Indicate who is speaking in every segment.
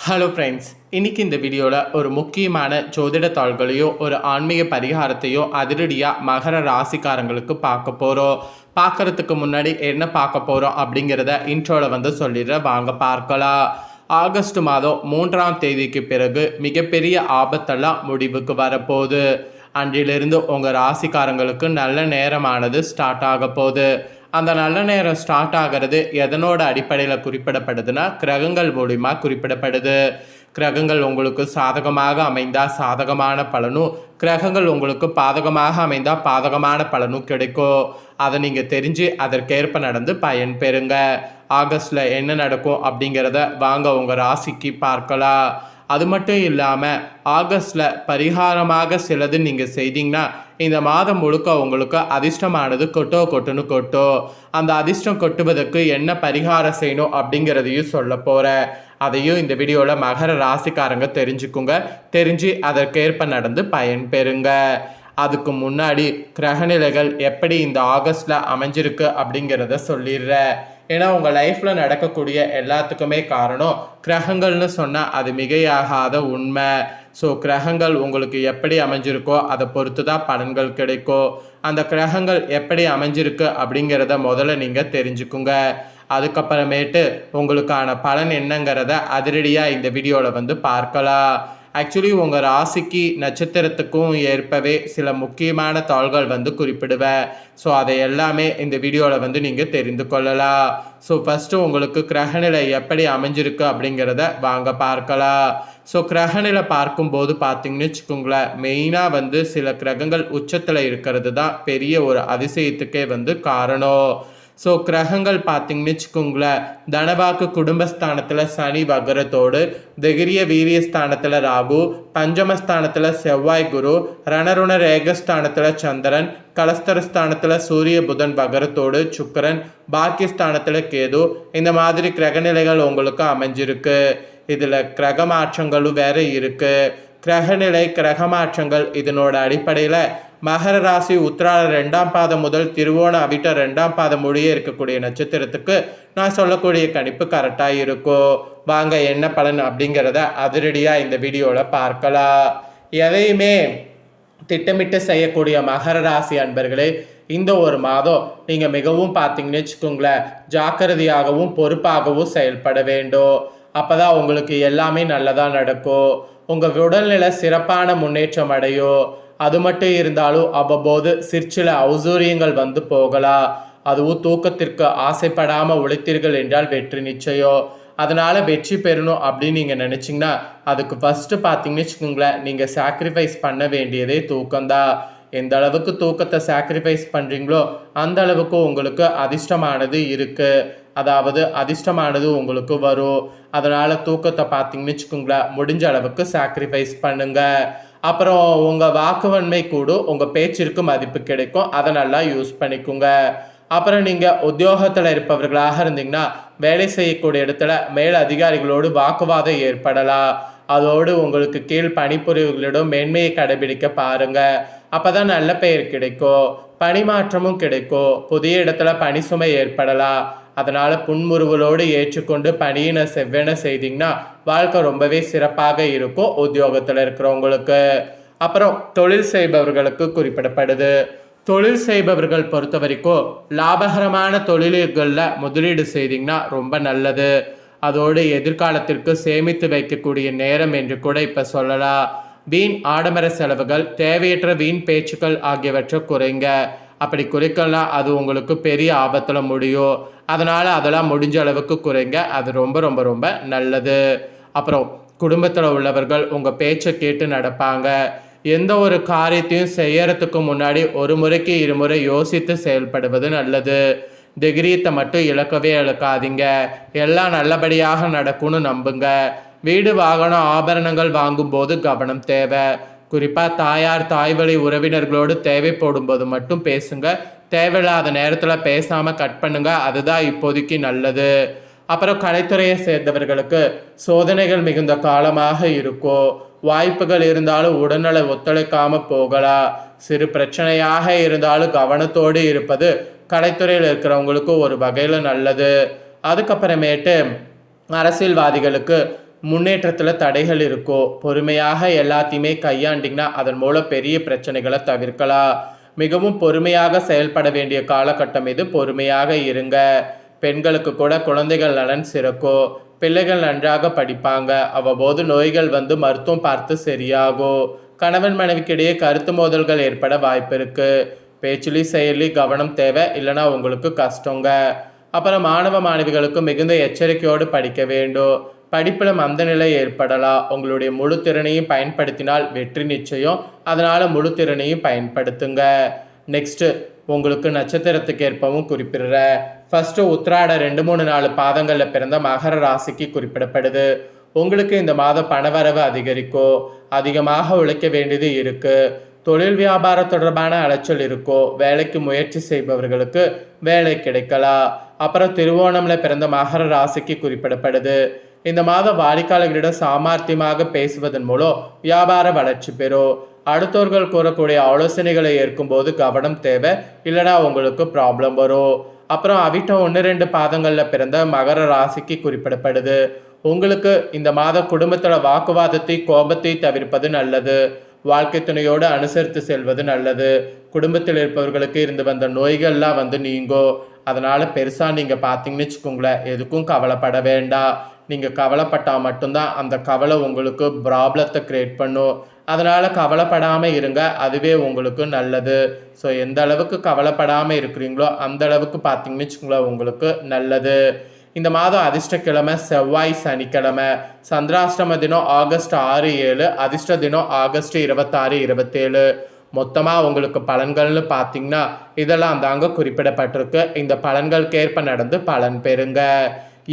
Speaker 1: Hello friends, இன்றைக்கி இந்த வீடியோவில் ஒரு முக்கியமான ஜோதிட தாள்களையோ ஒரு ஆன்மீக பரிகாரத்தையோ அதிரடியாக மகர ராசிக்காரங்களுக்கு பார்க்க போகிறோம். பார்க்குறதுக்கு முன்னாடி என்ன பார்க்க போகிறோம் அப்படிங்கிறத இன்ட்ரோவில் சொல்லிடுற வாங்க பார்க்கலாம். ஆகஸ்ட் மாதம் 3ஆம் தேதிக்கு பிறகு மிகப்பெரிய ஆபத்தெல்லாம் முடிவுக்கு வரப்போகுது. அன்றிலிருந்து உங்கள் ராசிக்காரங்களுக்கு நல்ல நேரமானது ஸ்டார்ட் ஆக போகுது. அந்த நல்ல நேரம் ஸ்டார்ட் ஆகிறது எதனோட அடிப்படையில் குறிப்பிடப்படுதுன்னா கிரகங்கள் மூலிமா குறிப்பிடப்படுது. கிரகங்கள் உங்களுக்கு சாதகமாக அமைந்தால் சாதகமான பலனும், கிரகங்கள் உங்களுக்கு பாதகமாக அமைந்தால் பாதகமான பலனும் கிடைக்கும். அதை நீங்கள் தெரிஞ்சு அதற்கேற்ப நடந்து பயன் பெறுங்க. ஆகஸ்டில் என்ன நடக்கும் அப்படிங்கிறத வாங்க உங்கள் ராசிக்கு பார்க்கலாம். அது மட்டும் இல்லாமல் ஆகஸ்டில் பரிகாரமாக சிலது நீங்கள் செய்தீங்கன்னா இந்த மாதம் முழுக்க உங்களுக்கு அதிர்ஷ்டமானது கொட்டுன்னு கொட்டும். அந்த அதிர்ஷ்டம் கொட்டுவதற்கு என்ன பரிகாரம் செய்யணும் அப்படிங்கிறதையும் சொல்ல போகிறேன். அதையும் இந்த வீடியோவில் மகர ராசிக்காரங்க தெரிஞ்சுக்குங்க. தெரிஞ்சு அதற்கேற்ப நடந்து பயன் பெறுங்க. அதுக்கு முன்னாடி கிரகநிலைகள் எப்படி இந்த ஆகஸ்டில் அமைஞ்சிருக்கு அப்படிங்கிறத சொல்லிடுறேன். ஏன்னா உங்கள் லைஃப்பில் நடக்கக்கூடிய எல்லாத்துக்குமே காரணம் கிரகங்கள்னு சொன்னால் அது மிகையாகாத உண்மை. ஸோ கிரகங்கள் உங்களுக்கு எப்படி அமைஞ்சிருக்கோ அதை பொறுத்து தான் பலன்கள் கிடைக்கும். அந்த கிரகங்கள் எப்படி அமைஞ்சிருக்கு அப்படிங்கிறத முதல்ல நீங்கள் தெரிஞ்சுக்குங்க. அதுக்கப்புறமேட்டு உங்களுக்கான பலன் என்னங்கிறத அதிரடியாக இந்த வீடியோவில் பார்க்கலாம். ஆக்சுவலி உங்கள் ராசிக்கு நட்சத்திரத்துக்கும் ஏற்பவே சில முக்கியமான தாள்கள் குறிப்பிடுவேன். ஸோ அதை எல்லாமே இந்த வீடியோவில் நீங்கள் தெரிந்து கொள்ளலாம். ஸோ ஃபஸ்ட்டு உங்களுக்கு கிரகநிலை எப்படி அமைஞ்சிருக்கு அப்படிங்கிறத வாங்க பார்க்கலாம். ஸோ கிரகநிலை பார்க்கும்போது பார்த்தீங்கன்னு வச்சுக்கோங்களேன், மெயினாக சில கிரகங்கள் உச்சத்தில் இருக்கிறது தான் பெரிய ஒரு அதிசயத்துக்கே காரணம். ஸோ கிரகங்கள் பார்த்தீங்கன்னு வச்சுக்கோங்களேன், தனவாக்கு குடும்பஸ்தானத்தில் சனி வகரத்தோடு, தைரிய வீரியஸ்தானத்தில் ராகு, பஞ்சமஸ்தானத்தில் செவ்வாய் குரு, ரணருண ரேகஸ்தானத்தில் சந்திரன், கலஸ்தரஸ்தானத்தில் சூரிய புதன் வகரத்தோடு சுக்கிரன், பாக்கியஸ்தானத்தில் கேது, இந்த மாதிரி கிரகநிலைகள் உங்களுக்கு அமைஞ்சிருக்கு. இதில் கிரக மாற்றங்களும் வேறு இருக்குது. கிரகநிலை கிரக மாற்றங்கள் இதனோட அடிப்படையில் மகர ராசி உத்திராட 2ஆம் பாதம் முதல் திருவோண அவிட்ட 2ஆம் பாதம் முடிய இருக்கக்கூடிய நட்சத்திரத்துக்கு நான் சொல்லக்கூடிய கணிப்பு கரெக்டாக இருக்கும். வாங்க என்ன பலன் அப்படிங்கிறத அதிரடியாக இந்த வீடியோவில் பார்க்கலாம். எதையுமே திட்டமிட்டு செய்யக்கூடிய மகர ராசி அன்பர்களே, இந்த ஒரு மாதம் நீங்கள் மிகவும் பார்த்தீங்கன்னு வச்சுக்கோங்களேன், ஜாக்கிரதையாகவும் பொறுப்பாகவும் செயல்பட வேண்டும். அப்போ தான் உங்களுக்கு எல்லாமே நல்லதாக நடக்கும். உங்கள் உடல்நிலை சிறப்பான முன்னேற்றம் அடையும். அது மட்டும் இருந்தாலும் அவ்வப்போது சிற்சில ஔசூரியங்கள் போகலாம். அதுவும் தூக்கத்திற்கு ஆசைப்படாமல் உழைத்தீர்கள் என்றால் வெற்றி நிச்சயம். அதனால் வெற்றி பெறணும் அப்படின்னு நீங்கள் நினச்சிங்கன்னா அதுக்கு ஃபஸ்ட்டு பார்த்தீங்கன்னு வச்சுக்கோங்களேன், நீங்கள் சாக்ரிஃபைஸ் பண்ண வேண்டியதே தூக்கம்தான். எந்த அளவுக்கு தூக்கத்தை சாக்ரிஃபைஸ் பண்ணுறீங்களோ அந்த அளவுக்கு உங்களுக்கு அதிர்ஷ்டமானது இருக்குது. அதாவது அதிர்ஷ்டமானது உங்களுக்கு வரும். அதனால் தூக்கத்தை பார்த்தீங்கன்னு வச்சுக்கோங்களேன், முடிஞ்ச அளவுக்கு சாக்ரிஃபைஸ் பண்ணுங்கள். அப்புறம் உங்கள் வாக்குவன்மை கூடும், உங்கள் பேச்சிற்கு மதிப்பு கிடைக்கும். அதை நல்லா யூஸ் பண்ணிக்கோங்க. அப்புறம் நீங்கள் உத்தியோகத்தில் இருப்பவர்களாக இருந்தீங்கன்னா வேலை செய்யக்கூடிய இடத்துல மேல் அதிகாரிகளோடு வாக்குவாதம் ஏற்படலாம். அதோடு உங்களுக்கு கீழ் பணிபுரிவுகளிடம் மேன்மையை கடைபிடிக்க பாருங்கள். அப்போ தான் நல்ல பெயர் கிடைக்கும், பணிமாற்றமும் கிடைக்கும். புதிய இடத்துல பணி சுமை ஏற்படலாம். அதனால் புன்முறுவலோடு ஏற்றுக்கொண்டு பணியினை செவ்வென செய்தீங்கன்னா வாழ்க்கை ரொம்பவே சிறப்பாக இருக்கும் உத்தியோகத்தில் இருக்கிறவங்களுக்கு. அப்புறம் தொழில் செய்பவர்களுக்கு குறிப்பிடப்படுது. தொழில் செய்பவர்கள் பொறுத்த வரைக்கும் லாபகரமான தொழில்களில் முதலீடு செய்தீங்கன்னா ரொம்ப நல்லது. அதோடு எதிர்காலத்திற்கு சேமித்து வைக்கக்கூடிய நேரம் என்று கூட இப்போ சொல்லலாம். வீண் ஆடம்பர செலவுகள், தேவையற்ற வீண் பேச்சுக்கள் ஆகியவற்றை குறைங்க. அப்படி குறைக்கலாம் அது உங்களுக்கு பெரிய ஆபத்தில் முடியும். அதனால் அதெல்லாம் முடிஞ்ச அளவுக்கு குறைங்க. அது ரொம்ப ரொம்ப ரொம்ப நல்லது. அப்புறம் குடும்பத்தில் உள்ளவர்கள் உங்கள் பேச்சை கேட்டு நடப்பாங்க. எந்த ஒரு காரியத்தையும் செய்யறதுக்கு முன்னாடி ஒரு முறைக்கு இருமுறை யோசித்து செயல்படுவது நல்லது. தைரியத்தை மட்டும் இழக்காதீங்க. எல்லாம் நல்லபடியாக நடக்கும்னு நம்புங்க. வீடு வாகனம் ஆபரணங்கள் வாங்கும்போது கவனம் தேவை. குறிப்பாக தாய்வழி உறவினர்களோடு தேவைப்படும் போது மட்டும் பேசுங்க. தேவையில்லாத நேரத்தில் பேசாமல் கட் பண்ணுங்க. அதுதான் இப்போதைக்கு நல்லது. அப்புறம் கலைத்துறையை சேர்ந்தவர்களுக்கு சோதனைகள் மிகுந்த காலமாக இருக்கும். வாய்ப்புகள் இருந்தாலும் உடல்நல ஒத்துழைக்காமல் போகலாம். சிறு பிரச்சனையாக இருந்தாலும் கவனத்தோடு இருப்பது கலைத்துறையில் இருக்கிறவங்களுக்கு ஒரு வகையில் நல்லது. அதுக்கப்புறமேட்டு அரசியல்வாதிகளுக்கு முன்னேற்றத்தில் தடைகள் இருக்கோ, பொறுமையாக எல்லாத்தையுமே கையாண்டிங்கன்னா அதன் மூலம் பெரிய பிரச்சனைகளை தவிர்க்கலாம். மிகவும் பொறுமையாக செயல்பட வேண்டிய காலகட்டம் இது. பொறுமையாக இருங்க. பெண்களுக்கு கூட குழந்தைகள் நலன் சிறக்கும். பிள்ளைகள் நன்றாக படிப்பாங்க. அவ்வப்போது நோய்கள் வந்து மருத்துவம் பார்த்து சரியாகும். கணவன் மனைவிக்கிடையே கருத்து மோதல்கள் ஏற்பட வாய்ப்பு இருக்கு. பேச்சுலி செயலி கவனம் தேவை, இல்லைனா உங்களுக்கு கஷ்டங்க. அப்புறம் மாணவ மாணவிகளுக்கு மிகுந்த எச்சரிக்கையோடு படிக்க வேண்டும். படிப்பில் மந்த நிலை ஏற்படலாம். உங்களுடைய முழு திறனையும் பயன்படுத்தினால் வெற்றி நிச்சயம். அதனால் முழு திறனையும் பயன்படுத்துங்க. நெக்ஸ்ட்டு உங்களுக்கு நட்சத்திரத்துக்கு ஏற்பவும் குறிப்பிடுறேன். ஃபஸ்ட்டு உத்திராட 2, 3, 4 பாதங்களில் பிறந்த மகர ராசிக்கு குறிப்பிடப்படுது. உங்களுக்கு இந்த மாதம் பணவரவு அதிகரிக்கும். அதிகமாக உழைக்க வேண்டியது இருக்குது. தொழில் வியாபாரம் தொடர்பான அலைச்சல் இருக்கோ. வேலைக்கு முயற்சி செய்பவர்களுக்கு வேலை கிடைக்கலாம். அப்புறம் திருவோணமில் பிறந்த மகர ராசிக்கு குறிப்பிடப்படுது. இந்த மாதம் வாடிக்கையாளர்களிடம் சாமர்த்தியமாக பேசுவதன் மூலம் வியாபார வளர்ச்சி பெறும். அடுத்தவர்கள் கூறக்கூடிய ஆலோசனைகளை ஏற்கும்போது கவனம் தேவை, இல்லைனா உங்களுக்கு ப்ராப்ளம் வரும். அப்புறம் அவிட்டம் 1, 2 பாதங்களில் பிறந்த மகர ராசிக்கு குறிப்பிடப்படுது. உங்களுக்கு இந்த மாதம் குடும்பத்தில் வாக்குவாதத்தை கோபத்தை தவிர்ப்பது நல்லது. வாழ்க்கை துணையோடு அனுசரித்து செல்வது நல்லது. குடும்பத்தில் இருப்பவர்களுக்கு இருந்து வந்த நோய்கள்லாம் வந்து நீங்கும். அதனால் பெருசாக நீங்கள் பார்த்தீங்கன்னு வச்சுக்கோங்களேன், எதுக்கும் கவலைப்பட வேண்டாம். நீங்கள் கவலைப்பட்டால் மட்டும்தான் அந்த கவலை உங்களுக்கு ப்ராப்ளத்தை க்ரியேட் பண்ணும். அதனால் கவலைப்படாமல் இருங்க, அதுவே உங்களுக்கு நல்லது. ஸோ எந்த அளவுக்கு கவலைப்படாமல் இருக்கிறீங்களோ அந்த அளவுக்கு பார்த்தீங்கன்னு வச்சுக்கோங்களேன் உங்களுக்கு நல்லது. இந்த மாதம் அதிர்ஷ்டக்கிழமை செவ்வாய், சனிக்கிழமை. சந்திராஷ்டம தினம் ஆகஸ்ட் 6, 7. அதிர்ஷ்ட தினம் ஆகஸ்ட் 26, 27. மொத்தமாக உங்களுக்கு பலன்கள்னு பார்த்தீங்கன்னா இதெல்லாம் தாங்க குறிப்பிடப்பட்டிருக்கு. இந்த பலன்களுக்கேற்ப நடந்து பலன் பெறுங்க.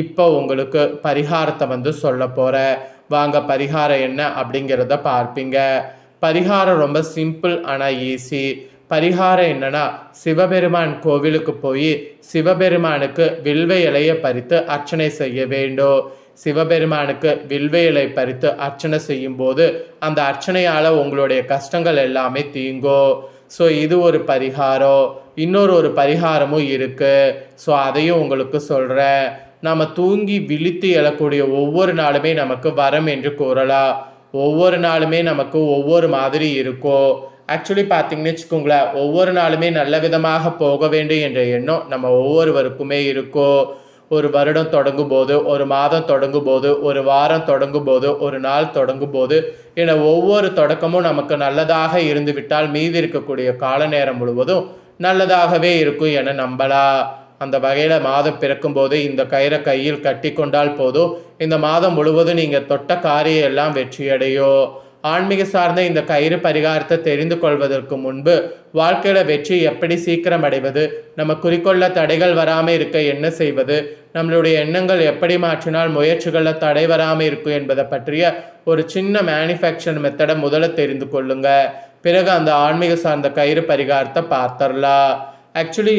Speaker 1: இப்போ உங்களுக்கு பரிகாரத்தை வந்து சொல்ல போகிறேன். வாங்க பரிகாரம் என்ன அப்படிங்கிறத பார்ப்பீங்க. பரிகாரம் ரொம்ப சிம்பிள் ஆனால் ஈஸி. பரிகாரம் என்னன்னா, சிவபெருமான் கோவிலுக்கு போய் சிவபெருமானுக்கு வில்வ இலையை பறித்து அர்ச்சனை செய்ய வேண்டும். சிவபெருமானுக்கு வில்வ இலை பறித்து அர்ச்சனை செய்யும் போது அந்த அர்ச்சனையால் உங்களுடைய கஷ்டங்கள் எல்லாமே தீங்கும். ஸோ இது ஒரு பரிகாரம். இன்னொரு பரிகாரமும் இருக்குது. ஸோ அதையும் உங்களுக்கு சொல்கிறேன். நம்ம தூங்கி விழித்து எழக்கூடிய ஒவ்வொரு நாளுமே நமக்கு வரம் என்று கூறலாம். ஒவ்வொரு நாளுமே நமக்கு ஒவ்வொரு மாதிரி இருக்கும். ஆக்சுவலி பார்த்தீங்கன்னு வச்சுக்கோங்களேன், ஒவ்வொரு நாளுமே நல்ல விதமாக போக வேண்டும் என்ற எண்ணம் நம்ம ஒவ்வொருவருக்குமே இருக்கும். ஒரு வருடம் தொடங்கும் போது, ஒரு மாதம் தொடங்கும் போது, ஒரு வாரம் தொடங்கும் போது, ஒரு நாள் தொடங்கும் போது என ஒவ்வொரு தொடக்கமும் நமக்கு நல்லதாக இருந்து விட்டால் மீதி இருக்கக்கூடிய கால நேரம் முழுவதும் நல்லதாகவே இருக்கும் என நம்பலாம். அந்த வகையில் மாதம் பிறக்கும் போது இந்த கயிறை கையில் கட்டி கொண்டால் போதும், இந்த மாதம் முழுவதும் நீங்கள் தொட்ட காரியம் எல்லாம் வெற்றியடையும். ஆன்மீக சார்ந்த இந்த கயிறு பரிகாரத்தை தெரிந்து கொள்வதற்கு முன்பு வாழ்க்கையில் வெற்றி எப்படி சீக்கிரம் அடைவது, நம்ம குறிக்கோள்ள தடைகள் வராமல் இருக்க என்ன செய்வது, நம்மளுடைய எண்ணங்கள் எப்படி மாற்றினால் முயற்சிகளில் தடை வராமல் இருக்கும் என்பதை பற்றிய ஒரு சின்ன மேனுஃபேக்சர் மெத்தடை முதல்ல தெரிந்து கொள்ளுங்க. பிறகு அந்த ஆன்மீக சார்ந்த கயிறு பரிகாரத்தை பார்த்தரலாம். ஆக்சுவலி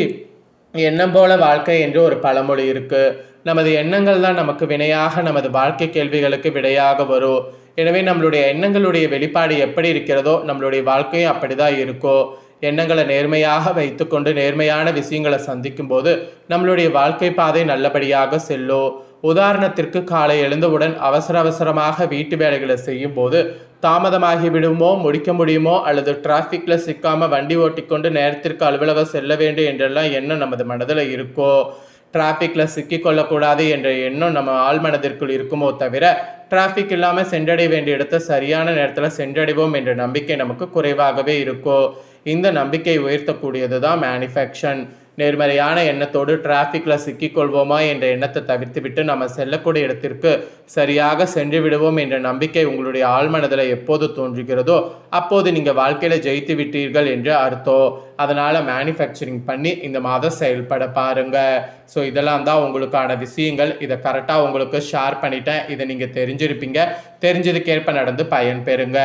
Speaker 1: எண்ணம் போல வாழ்க்கை என்று ஒரு பழமொழி இருக்குது. நமது எண்ணங்கள் தான் நமக்கு வினையாக நமது வாழ்க்கை கேள்விகளுக்கு விடையாக வரும். எனவே நம்மளுடைய எண்ணங்களுடைய வெளிப்பாடு எப்படி இருக்கிறதோ நம்மளுடைய வாழ்க்கையும் அப்படி தான் இருக்கும். எண்ணங்களை நேர்மையாக வைத்துக்கொண்டு நேர்மையான விஷயங்களை சந்திக்கும் போது நம்மளுடைய வாழ்க்கை பாதை நல்லபடியாக செல்லும். உதாரணத்திற்கு காலை எழுந்தவுடன் அவசரமாக வீட்டு வேலைகளை செய்யும் போது தாமதமாகி விடுமோ, முடிக்க முடியுமோ, அல்லது டிராஃபிக்கில் சிக்காமல் வண்டி ஓட்டிக்கொண்டு நேரத்திற்கு அலுவலகம் செல்ல வேண்டும் என்றெல்லாம் எண்ணம் நமது மனதில் இருக்கோ. டிராஃபிக்கில் சிக்கிக்கொள்ளக்கூடாது என்ற எண்ணம் நம்ம ஆள் மனதிற்குள் இருக்குமோ தவிர டிராஃபிக் இல்லாமல் சென்றடைய வேண்டிய இடத்தை சரியான நேரத்தில் சென்றடைவோம் என்ற நம்பிக்கை நமக்கு குறைவாகவே இருக்கும். இந்த நம்பிக்கை உயர்த்தக்கூடியது தான் மேனிஃபெக்ஷன். நேர்மறையான எண்ணத்தோடு டிராஃபிக்கில் சிக்கிக்கொள்வோமா என்ற எண்ணத்தை தவிர்த்துவிட்டு நம்ம செல்லக்கூடிய இடத்திற்கு சரியாக சென்று விடுவோம் என்ற நம்பிக்கை உங்களுடைய ஆழ்மனதில் எப்போது தோன்றுகிறதோ அப்போது நீங்கள் வாழ்க்கையில் ஜெயித்து விட்டீர்கள் என்று அர்த்தம். அதனால் மேனுஃபேக்சரிங் பண்ணி இந்த மாதம் செயல்பட பாருங்கள். ஸோ இதெல்லாம் தான் உங்களுக்கான விஷயங்கள். இதை கரெக்டாக உங்களுக்கு ஷேர் பண்ணிட்டேன். இதை நீங்கள் தெரிஞ்சிருப்பீங்க. தெரிஞ்சதுக்கேற்ப நடந்து பயன் பெறுங்க.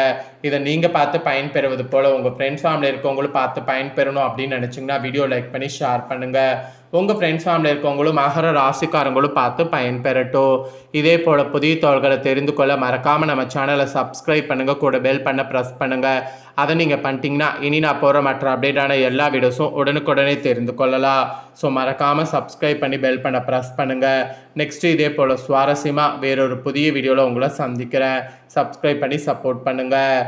Speaker 1: இதை நீங்கள் பார்த்து பயன் பெறுவது போல் உங்கள் ஃப்ரெண்ட்ஸ் ஃபேமிலி இருக்கவங்களும் பார்த்து பயன் பெறணும் அப்படின்னு நினச்சிங்கன்னா வீடியோ லைக் பண்ணி ஷேர் பண்ணுங்கள். உங்கள் ஃப்ரெண்ட்ஸ் ஃபேமிலி இருக்கவங்களும் மகர ராசிக்காரங்களும் பார்த்து பயன்பெறட்டும். இதே போல் புதிய தகவல்களை தெரிந்து கொள்ள மறக்காமல் நம்ம சேனலை சப்ஸ்கிரைப் பண்ணுங்கள், கூட பெல் பண்ண ப்ரெஸ் பண்ணுங்கள். அதை நீங்கள் பண்ணிட்டீங்கன்னா இனி நான் போகிற மற்ற அப்டேட்டான எல்லா வீடியோஸும் உடனுக்குடனே தெரிந்து கொள்ளலாம். ஸோ மறக்காமல் சப்ஸ்கிரைப் பண்ணி பெல் பண்ண ப்ரெஸ் பண்ணுங்கள். நெக்ஸ்ட்டு இதே போல் சுவாரஸ்யமாக வேறொரு புதிய வீடியோவில் உங்களை சந்திக்கிறேன். சப்ஸ்கிரைப் பண்ணி சப்போர்ட் பண்ணுங்கள்.